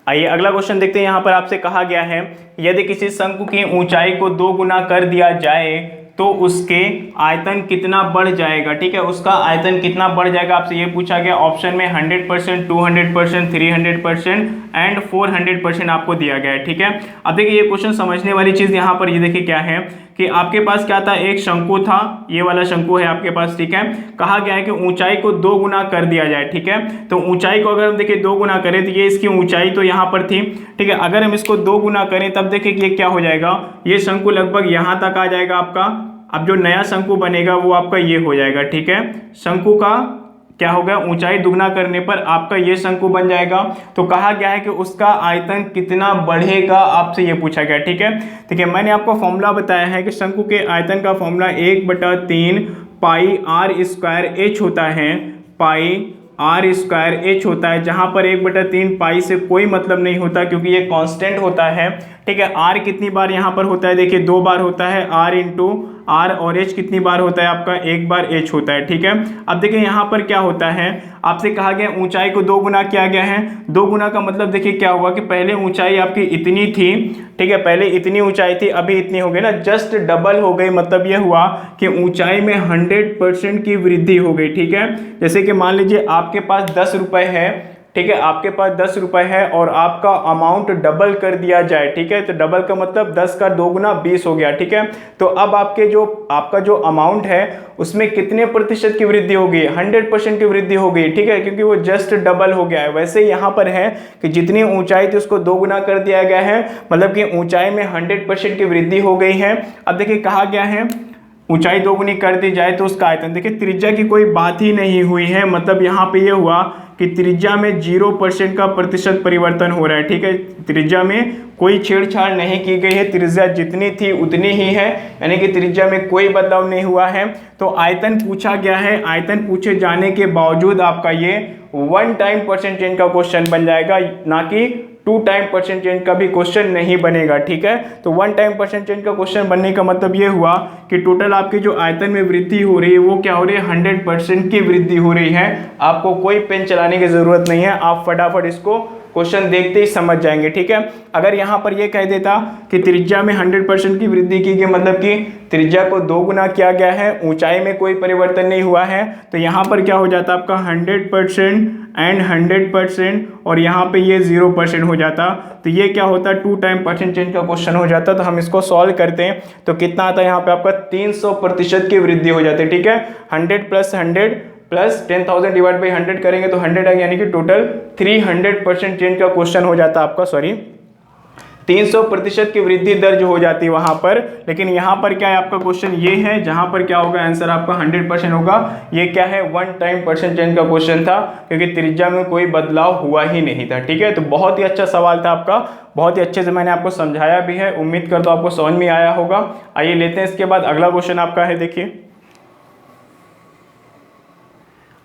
आइए अगला क्वेश्चन देखते हैं। यहाँ पर आपसे कहा गया है यदि किसी शंकु की ऊंचाई को 2 गुना कर दिया जाए तो उसके आयतन कितना बढ़ जाएगा। ठीक है, उसका आयतन कितना बढ़ जाएगा आपसे ये पूछा गया। ऑप्शन में 100%, 200%, 300% एंड 400% आपको दिया गया है। ठीक है, अब देखिए ये क्वेश्चन समझने वाली चीज यहाँ पर ये देखिए क्या है कि आपके पास क्या था, एक शंकु था, ये वाला शंकु है आपके पास। ठीक है, कहा गया है कि ऊंचाई को 2 गुना कर दिया जाए। ठीक है, तो ऊंचाई को अगर हम देखिए 2 गुना करें तो ये इसकी ऊंचाई तो यहाँ पर थी। ठीक है, अगर हम इसको 2 गुना करें तब देखिए कि ये क्या हो जाएगा, ये शंकु लगभग यहाँ तक आ जाएगा आपका। अब जो नया शंकु बनेगा वो आपका ये हो जाएगा। ठीक है, शंकु का क्या होगा, ऊंचाई दुगना करने पर आपका ये शंकु बन जाएगा। तो कहा गया है कि उसका आयतन कितना बढ़ेगा, आपसे ये पूछा गया। ठीक है, देखिए मैंने आपको फॉर्मूला बताया है कि शंकु के आयतन का फॉर्मूला 1/3 पाई r स्क्वायर h होता है, पाई r स्क्वायर h होता है, जहां पर 1/3 पाई से कोई मतलब नहीं होता क्योंकि ये कांस्टेंट होता है। ठीक है, r कितनी बार यहाँ पर होता है, देखिए 2 बार होता है, r इंटू r, और h कितनी बार होता है आपका, 1 बार h होता है। ठीक है, अब देखिए यहाँ पर क्या होता है, आपसे कहा गया ऊंचाई को 2 गुना किया गया है। 2 गुना का मतलब देखिए क्या हुआ कि पहले ऊंचाई आपकी इतनी थी। ठीक है, पहले इतनी ऊंचाई थी, अभी इतनी हो गई ना, जस्ट डबल हो गई। मतलब ये हुआ कि ऊंचाई में 100% की वृद्धि हो गई। ठीक है, जैसे कि मान लीजिए आपके पास 10 रुपए है। ठीक है, आपके पास 10 रुपए है और आपका अमाउंट डबल कर दिया जाए। ठीक है, तो डबल का मतलब 10 का 2 गुना 20 हो गया। ठीक है, तो अब आपका जो अमाउंट है उसमें कितने प्रतिशत की वृद्धि होगी, 100% की वृद्धि हो गई। ठीक है, क्योंकि वो जस्ट डबल हो गया है। वैसे यहाँ पर है कि जितनी ऊंचाई थी उसको 2 गुना कर दिया गया है, मतलब कि ऊंचाई में 100% की वृद्धि हो गई है। अब देखिए कहा गया है ऊंचाई 2 गुनी कर दी जाए तो उसका आयतन, देखिए त्रिज्या की कोई बात ही नहीं हुई है। मतलब यहाँ पे ये हुआ कि त्रिज्या में 0% का प्रतिशत परिवर्तन हो रहा है। ठीक है, त्रिज्या में कोई छेड़छाड़ नहीं की गई है, त्रिज्या जितनी थी उतनी ही है, यानी कि त्रिज्या में कोई बदलाव नहीं हुआ है। तो आयतन पूछा गया है, आयतन पूछे जाने के बावजूद आपका ये 1 टाइम परसेंट चेंज का क्वेश्चन बन जाएगा, ना कि 2 टाइम परसेंट चेंज का भी क्वेश्चन नहीं बनेगा। ठीक है, तो 1 टाइम परसेंट चेंज का क्वेश्चन बनने का मतलब ये हुआ कि टोटल आपकी जो आयतन में वृद्धि हो रही है वो क्या हो रही है, 100% की वृद्धि हो रही है। आपको कोई पेन चलाने की जरूरत नहीं है, आप फटाफट इसको क्वेश्चन देखते ही समझ जाएंगे। ठीक है, अगर यहाँ पर ये कह देता कि त्रिज्या में 100% की वृद्धि की गई, मतलब कि त्रिज्या को 2 गुना किया गया है, ऊंचाई में कोई परिवर्तन नहीं हुआ है, तो यहाँ पर क्या हो जाता आपका 100% एंड 100%, और यहाँ पे ये 0% हो जाता। तो ये क्या होता, 2 टाइम परसेंट चेंज का क्वेश्चन हो जाता। तो हम इसको सॉल्व करते हैं तो कितना आता है यहाँ पे आपका 300% की वृद्धि हो जाती है। ठीक है, 100 + 100 + 10,000 डिवाइड बाई 100 करेंगे तो 100 आएगा, यानी कि टोटल 300% चेंज का क्वेश्चन हो जाता आपका, सॉरी 300% की वृद्धि दर्ज हो जाती है वहां पर। लेकिन यहाँ पर क्या है आपका क्वेश्चन ये है, जहां पर क्या होगा आंसर आपका 100% होगा। ये क्या है, 1 टाइम परसेंट चेंज का क्वेश्चन था, क्योंकि त्रिज्या में कोई बदलाव हुआ ही नहीं था। ठीक है, तो बहुत ही अच्छा सवाल था आपका, बहुत ही अच्छे से मैंने आपको समझाया भी है, उम्मीद करता हूं आपको समझ में आया होगा। आइए लेते हैं इसके बाद अगला क्वेश्चन आपका है, देखिए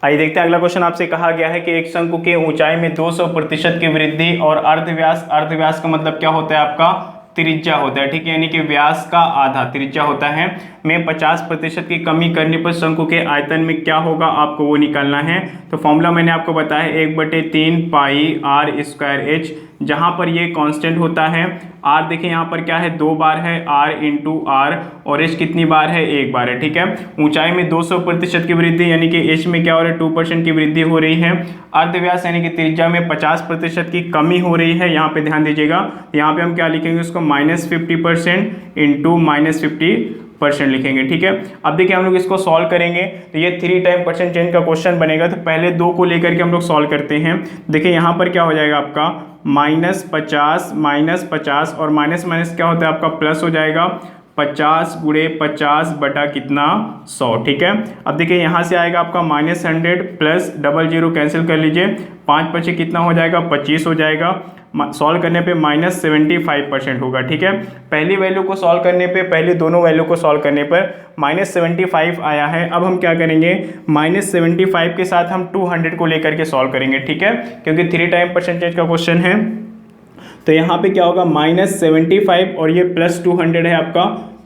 आइए देखते हैं अगला क्वेश्चन। आपसे कहा गया है कि एक शंकु की ऊंचाई में 200% की वृद्धि और अर्धव्यास का मतलब क्या होता है आपका, त्रिज्या होता है। ठीक है, यानी कि व्यास का आधा त्रिज्या होता है, में 50% की कमी करने पर शंकु के आयतन में क्या होगा, आपको वो निकालना है। तो फॉर्मूला मैंने आपको बताया 1/3 पाई r स्क्वायर h, जहां पर ये कांस्टेंट होता है। r देखिए यहाँ पर क्या है, 2 बार है, r इंटू r, और h कितनी बार है, 1 बार है। ठीक है, ऊंचाई में 200% की वृद्धि, यानी कि h में क्या हो रहा है, 2% की वृद्धि हो रही है। अर्धव्यास यानी कि त्रिज्या में 50% की कमी हो रही है। यहाँ पे ध्यान दीजिएगा, यहाँ पे हम क्या लिखेंगे उसको, -50% इंटू -50% लिखेंगे। ठीक है, अब देखिए हम लोग इसको सॉल्व करेंगे तो ये 3 टाइम परसेंट चेंज का क्वेश्चन बनेगा। तो पहले 2 को लेकर के हम लोग सॉल्व करते हैं। देखिए यहाँ पर क्या हो जाएगा आपका -50 और माइनस माइनस क्या होता है आपका प्लस हो जाएगा, 50 × 50 बटा कितना 100। ठीक है, अब देखिए यहाँ से आएगा आपका -100 प्लस 00 कैंसिल कर लीजिए, 5 × 5 कितना हो जाएगा, 25 हो जाएगा। सॉल्व करने पे -75% होगा। ठीक है, पहली वैल्यू को सॉल्व करने पे, पहले दोनों वैल्यू को सॉल्व करने पर -75 आया है। अब हम क्या करेंगे, -75 के साथ हम 200 को लेकर के सॉल्व करेंगे। ठीक है, क्योंकि 3 टाइम परसेंटेज का क्वेश्चन है। तो यहाँ पे क्या होगा, -75 और ये +200 है आपका,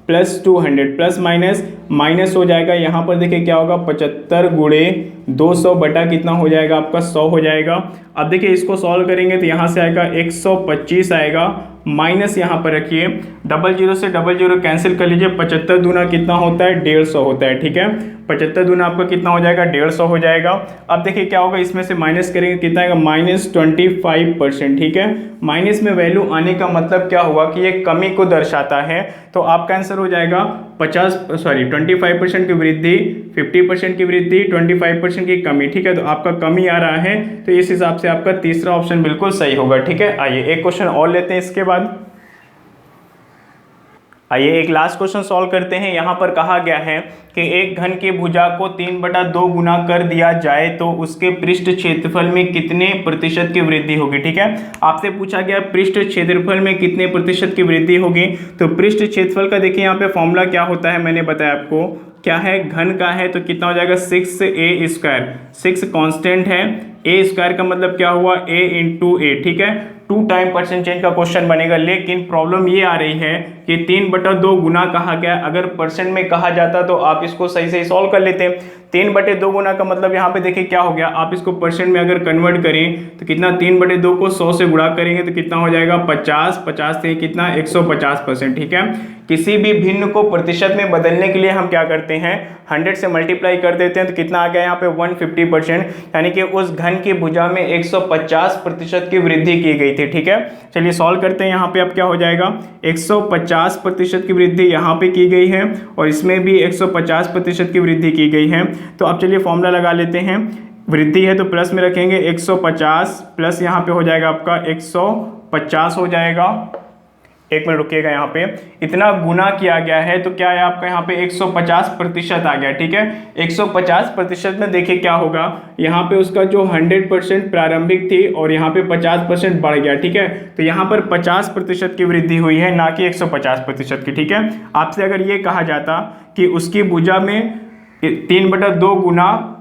प्लस 200 प्लस माइनस माइनस हो जाएगा। यहाँ पर देखिए क्या होगा 75 गुणे 200 बटा कितना हो जाएगा आपका 100 हो जाएगा। अब देखिए इसको सॉल्व करेंगे तो यहाँ से आएगा 125 आएगा, माइनस यहाँ पर रखिए, 00 से 00 कैंसिल कर लीजिए, 75 दूना कितना होता है 150 होता है, ठीक है। 75 दूना आपका कितना हो जाएगा 150 हो जाएगा। अब देखिए क्या होगा, इसमें से माइनस करेंगे कितना आएगा -25%, ठीक है। माइनस में वैल्यू आने का मतलब क्या हुआ कि ये कमी को दर्शाता है, तो आपका आंसर हो जाएगा 25% की वृद्धि, 50% की वृद्धि, 25% की कमी, ठीक है। तो आपका कमी आ रहा है, तो इस हिसाब से आपका तीसरा ऑप्शन बिल्कुल सही होगा, ठीक है। आइए एक क्वेश्चन और लेते हैं इसके बाद। आइए एक लास्ट क्वेश्चन सॉल्व करते हैं। यहाँ पर कहा गया है कि एक घन की भुजा को 3/2 गुना कर दिया जाए तो उसके पृष्ठ क्षेत्रफल में कितने प्रतिशत की वृद्धि होगी, ठीक है। आपसे पूछा गया पृष्ठ क्षेत्रफल में कितने प्रतिशत की वृद्धि होगी। तो पृष्ठ क्षेत्रफल का देखिए यहाँ पे फॉर्मूला क्या होता है, मैंने बताया आपको क्या है, घन का है तो कितना हो जाएगा 6a², 6 कांस्टेंट है, a स्क्वायर का मतलब क्या हुआ a इंटू ए, ठीक है। 2 टाइम परसेंट चेंज का क्वेश्चन बनेगा, लेकिन प्रॉब्लम ये आ रही है कि 3/2 गुना कहा गया, अगर परसेंट में कहा जाता तो आप इसको सही से सॉल्व कर लेते। 3/2 गुना का मतलब यहाँ पे देखिए क्या हो गया, आप इसको परसेंट में अगर कन्वर्ट करें तो कितना 3/2 को 100 से गुणा करेंगे तो कितना हो जाएगा 50, 50 से कितना 150%, ठीक है। किसी भी भिन्न को प्रतिशत में बदलने के लिए हम क्या करते हैं 100 से मल्टीप्लाई कर देते हैं, तो कितना आ गया यहाँ पे 150%, यानी कि उस घन की भुजा में 150% की वृद्धि की गई थी, ठीक है। चलिए सॉल्व करते हैं। यहाँ पे अब क्या हो जाएगा 150% की वृद्धि यहाँ पे की गई है और इसमें भी 150% की वृद्धि की गई है। तो अब चलिए फॉर्मूला लगा लेते हैं, वृद्धि है तो प्लस में रखेंगे 150 प्लस यहाँ पे हो जाएगा आपका 150 हो जाएगा। एक मिनट रुकिएगा, यहाँ पे इतना गुना किया गया है तो क्या है आपका यहाँ पे 150% आ गया, ठीक है। 150% में देखिए क्या होगा, यहाँ पे उसका जो 100% प्रारंभिक थी और यहाँ पे 50% बढ़ गया, ठीक है। तो यहाँ पर 50% की वृद्धि हुई है, ना कि 150% की, ठीक है। आपसे अगर ये कहा जाता कि उसकी भुजा में 3/2 गुना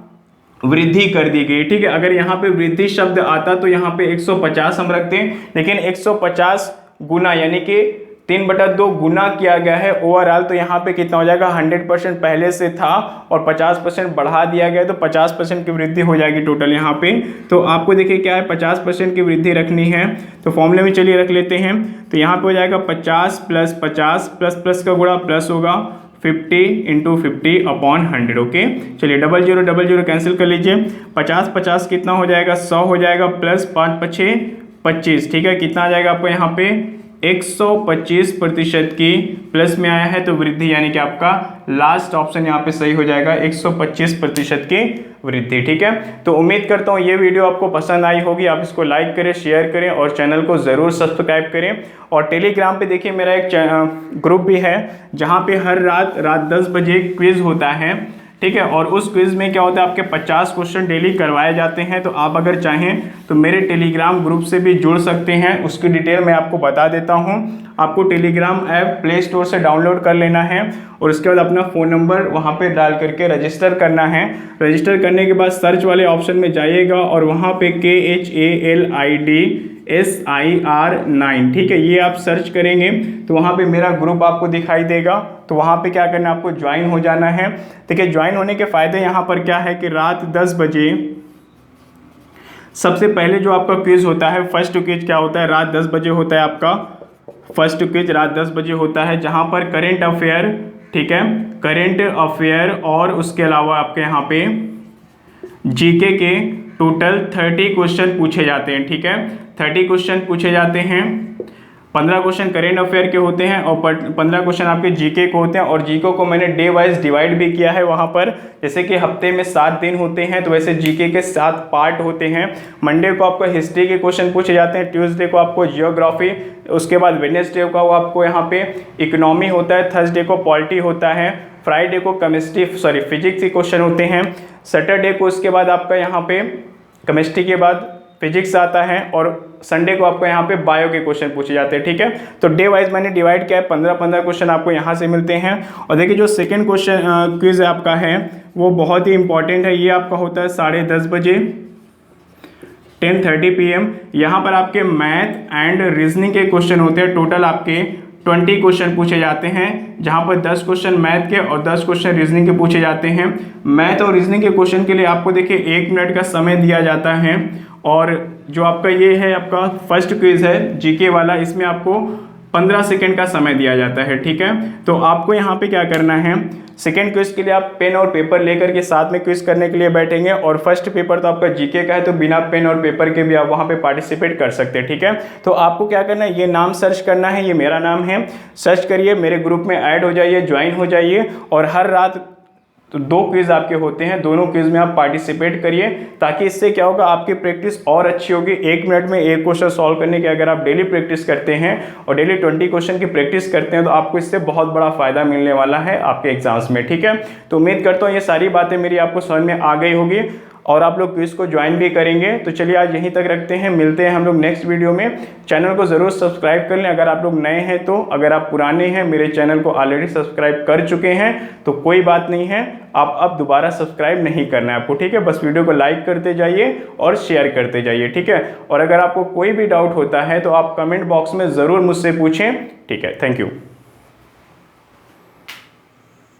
वृद्धि कर दी गई, ठीक है। अगर यहाँ पे वृद्धि शब्द आता तो यहाँ पे 150 हम रखते हैं, लेकिन 150 गुना यानी कि 3/2 गुना किया गया है ओवरऑल, तो यहाँ पे कितना हो जाएगा 100% पहले से था और 50% बढ़ा दिया गया, तो 50% की वृद्धि हो जाएगी टोटल यहाँ पे। तो आपको देखिए क्या है 50% की वृद्धि रखनी है, तो फॉर्मूले में चलिए रख लेते हैं। तो यहाँ पे हो जाएगा 50 + 50 प्लस का गुणा प्लस होगा 50 × 50/100, ओके। चलिए 00 कैंसिल कर लीजिए, 50 कितना हो जाएगा 100 हो जाएगा, प्लस 5 × 5 = 25, ठीक है। कितना आ जाएगा आपको यहाँ पे 125% की प्लस में आया है, तो वृद्धि यानी कि आपका लास्ट ऑप्शन यहाँ पे सही हो जाएगा 125% की वृद्धि, ठीक है। तो उम्मीद करता हूँ ये वीडियो आपको पसंद आई होगी, आप इसको लाइक करें, शेयर करें और चैनल को ज़रूर सब्सक्राइब करें। और टेलीग्राम पे देखिए मेरा एक ग्रुप भी है जहाँ पे हर रात 10 बजे क्विज़ होता है, ठीक है। और उस क्विज़ में क्या होता है आपके 50 क्वेश्चन डेली करवाए जाते हैं, तो आप अगर चाहें तो मेरे टेलीग्राम ग्रुप से भी जुड़ सकते हैं। उसकी डिटेल मैं आपको बता देता हूं। आपको टेलीग्राम ऐप प्ले स्टोर से डाउनलोड कर लेना है और उसके बाद अपना फ़ोन नंबर वहां पे डाल करके रजिस्टर करना है। रजिस्टर करने के बाद सर्च वाले ऑप्शन में जाइएगा और वहाँ पे KHALIDSIR9, ठीक है, ये आप सर्च करेंगे तो वहाँ पे मेरा ग्रुप आपको दिखाई देगा। तो वहाँ पे क्या करना है आपको ज्वाइन हो जाना है। देखिए ज्वाइन होने के फ़ायदे यहाँ पर क्या है कि रात 10 बजे सबसे पहले जो आपका क्विज़ होता है, फर्स्ट क्विज़ क्या होता है रात 10 बजे होता है आपका, फर्स्ट क्विज़ रात 10 बजे होता है, जहाँ पर करेंट अफेयर, ठीक है, करेंट अफेयर और उसके अलावा आपके यहाँ पे जीके के टोटल 30 क्वेश्चन पूछे जाते हैं, ठीक है। 30 क्वेश्चन पूछे जाते हैं, 15 क्वेश्चन करेंट अफेयर के होते हैं और 15 क्वेश्चन आपके जीके को होते हैं। और जीके को मैंने डे वाइज डिवाइड भी किया है वहाँ पर, जैसे कि हफ्ते में 7 दिन होते हैं तो वैसे जीके के 7 पार्ट होते हैं। मंडे को आपको हिस्ट्री के क्वेश्चन पूछे जाते हैं, ट्यूसडे को आपको जियोग्राफी, उसके बाद वेडनेसडे को आपको यहाँ पे इकोनॉमी होता है, थर्सडे को पॉलिटी होता है, फ्राइडे को फिजिक्स के क्वेश्चन होते हैं, सैटरडे को उसके बाद आपका यहाँ पे केमिस्ट्री के बाद फिजिक्स आता है और संडे को आपको यहाँ पे बायो के क्वेश्चन पूछे जाते हैं, ठीक है। तो डे वाइज मैंने डिवाइड किया है, 15 क्वेश्चन आपको यहाँ से मिलते हैं। और देखिए जो सेकंड क्वेश्चन क्विज आपका है वो बहुत ही इंपॉर्टेंट है, ये आपका होता है 10:30 बजे 10:30 PM। यहाँ पर आपके मैथ एंड रीजनिंग के क्वेश्चन होते हैं, टोटल आपके 20 क्वेश्चन पूछे जाते हैं, जहां पर 10 क्वेश्चन मैथ के और 10 क्वेश्चन रीजनिंग के पूछे जाते हैं। मैथ और रीजनिंग के क्वेश्चन के लिए आपको देखिए 1 मिनट का समय दिया जाता है। और जो आपका ये है आपका फर्स्ट क्विज है जीके वाला, इसमें आपको 15 सेकेंड का समय दिया जाता है, ठीक है। तो आपको यहाँ पे क्या करना है, सेकेंड क्विज के लिए आप पेन और पेपर लेकर के साथ में क्विज करने के लिए बैठेंगे, और फर्स्ट पेपर तो आपका जीके का है, तो बिना पेन और पेपर के भी आप वहाँ पे पार्टिसिपेट कर सकते हैं, ठीक है। तो आपको क्या करना है, ये नाम सर्च करना है, ये मेरा नाम है, सर्च करिए, मेरे ग्रुप में ऐड हो जाइए, ज्वाइन हो जाइए, और हर रात तो 2 क्विज आपके होते हैं, दोनों क्विज में आप पार्टिसिपेट करिए, ताकि इससे क्या होगा, आपकी प्रैक्टिस और अच्छी होगी। 1 मिनट में 1 क्वेश्चन सॉल्व करने की अगर आप डेली प्रैक्टिस करते हैं और डेली 20 क्वेश्चन की प्रैक्टिस करते हैं, तो आपको इससे बहुत बड़ा फायदा मिलने वाला है आपके एग्जाम्स में, ठीक है। तो उम्मीद करता हूँ ये सारी बातें मेरी आपको समझ में आ गई होगी और आप लोग क्विज को ज्वाइन भी करेंगे। तो चलिए आज यहीं तक रखते हैं, मिलते हैं हम लोग नेक्स्ट वीडियो में। चैनल को ज़रूर सब्सक्राइब कर लें अगर आप लोग नए हैं तो, अगर आप पुराने हैं मेरे चैनल को ऑलरेडी सब्सक्राइब कर चुके हैं तो कोई बात नहीं है, आप अब दोबारा सब्सक्राइब नहीं करना है आपको, ठीक है। बस वीडियो को लाइक करते जाइए और शेयर करते जाइए, ठीक है। और अगर आपको कोई भी डाउट होता है तो आप कमेंट बॉक्स में ज़रूर मुझसे पूछें, ठीक है। Thank you.